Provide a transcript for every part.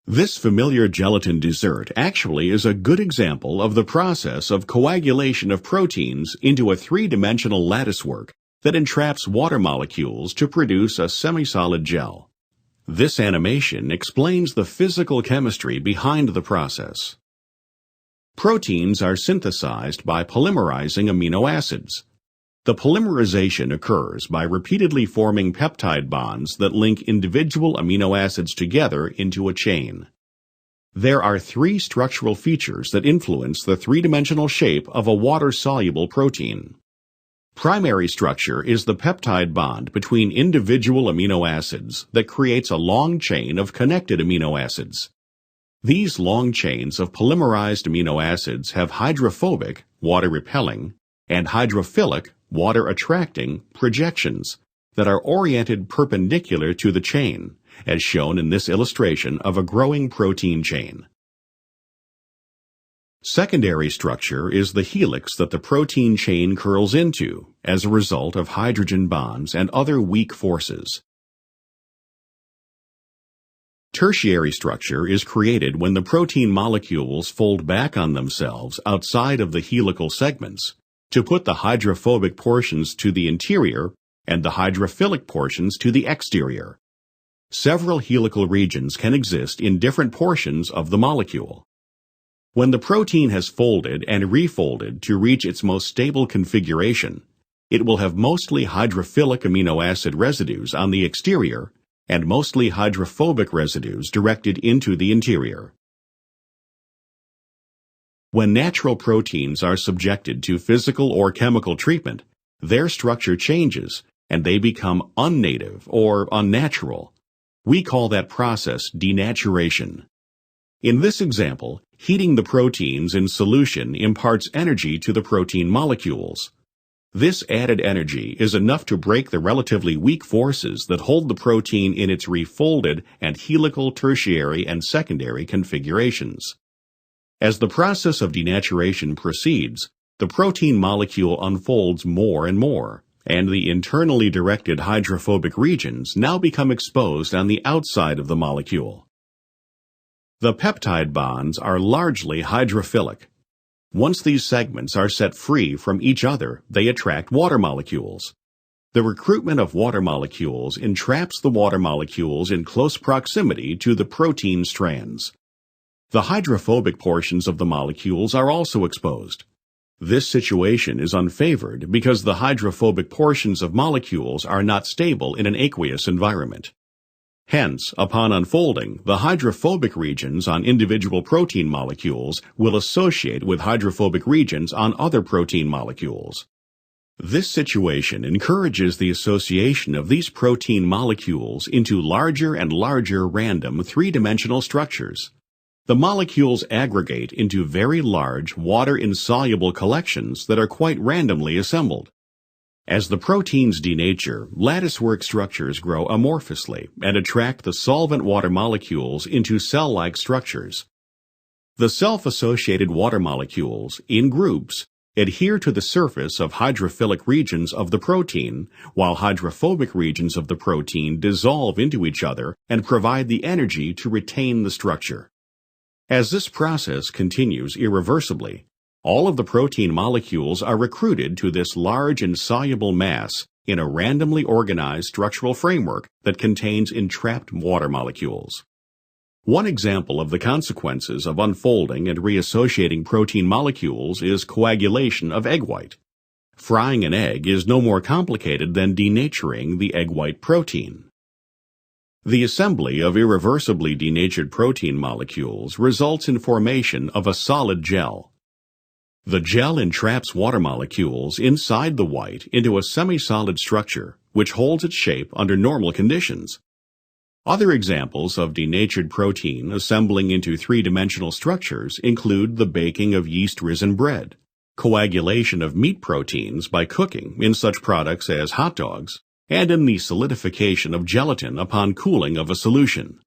This familiar gelatin dessert actually is a good example of the process of coagulation of proteins into a three-dimensional latticework that entraps water molecules to produce a semi-solid gel. This animation explains the physical chemistry behind the process. Proteins are synthesized by polymerizing amino acids. The polymerization occurs by repeatedly forming peptide bonds that link individual amino acids together into a chain. There are three structural features that influence the three-dimensional shape of a water-soluble protein. Primary structure is the peptide bond between individual amino acids that creates a long chain of connected amino acids. These long chains of polymerized amino acids have hydrophobic, water-repelling, and hydrophilic, water-attracting projections that are oriented perpendicular to the chain, as shown in this illustration of a growing protein chain. Secondary structure is the helix that the protein chain curls into as a result of hydrogen bonds and other weak forces. Tertiary structure is created when the protein molecules fold back on themselves outside of the helical segments to put the hydrophobic portions to the interior and the hydrophilic portions to the exterior. Several helical regions can exist in different portions of the molecule. When the protein has folded and refolded to reach its most stable configuration, it will have mostly hydrophilic amino acid residues on the exterior and mostly hydrophobic residues directed into the interior. When natural proteins are subjected to physical or chemical treatment, their structure changes and they become unnative or unnatural. We call that process denaturation. In this example, heating the proteins in solution imparts energy to the protein molecules. This added energy is enough to break the relatively weak forces that hold the protein in its refolded and helical tertiary and secondary configurations. As the process of denaturation proceeds, the protein molecule unfolds more and more, and the internally directed hydrophobic regions now become exposed on the outside of the molecule. The peptide bonds are largely hydrophilic. Once these segments are set free from each other, they attract water molecules. The recruitment of water molecules entraps the water molecules in close proximity to the protein strands. The hydrophobic portions of the molecules are also exposed. This situation is unfavored because the hydrophobic portions of molecules are not stable in an aqueous environment. Hence, upon unfolding, the hydrophobic regions on individual protein molecules will associate with hydrophobic regions on other protein molecules. This situation encourages the association of these protein molecules into larger and larger random three-dimensional structures. The molecules aggregate into very large, water-insoluble collections that are quite randomly assembled. As the proteins denature, latticework structures grow amorphously and attract the solvent water molecules into cell-like structures. The self-associated water molecules, in groups, adhere to the surface of hydrophilic regions of the protein, while hydrophobic regions of the protein dissolve into each other and provide the energy to retain the structure. As this process continues irreversibly, all of the protein molecules are recruited to this large insoluble mass in a randomly organized structural framework that contains entrapped water molecules. One example of the consequences of unfolding and reassociating protein molecules is coagulation of egg white. Frying an egg is no more complicated than denaturing the egg white protein. The assembly of irreversibly denatured protein molecules results in formation of a solid gel. The gel entraps water molecules inside the white into a semi-solid structure, which holds its shape under normal conditions. Other examples of denatured protein assembling into three-dimensional structures include the baking of yeast-risen bread, coagulation of meat proteins by cooking in such products as hot dogs, and in the solidification of gelatin upon cooling of a solution.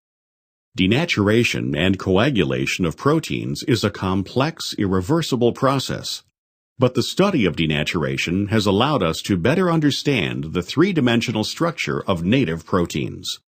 Denaturation and coagulation of proteins is a complex, irreversible process, but the study of denaturation has allowed us to better understand the three-dimensional structure of native proteins.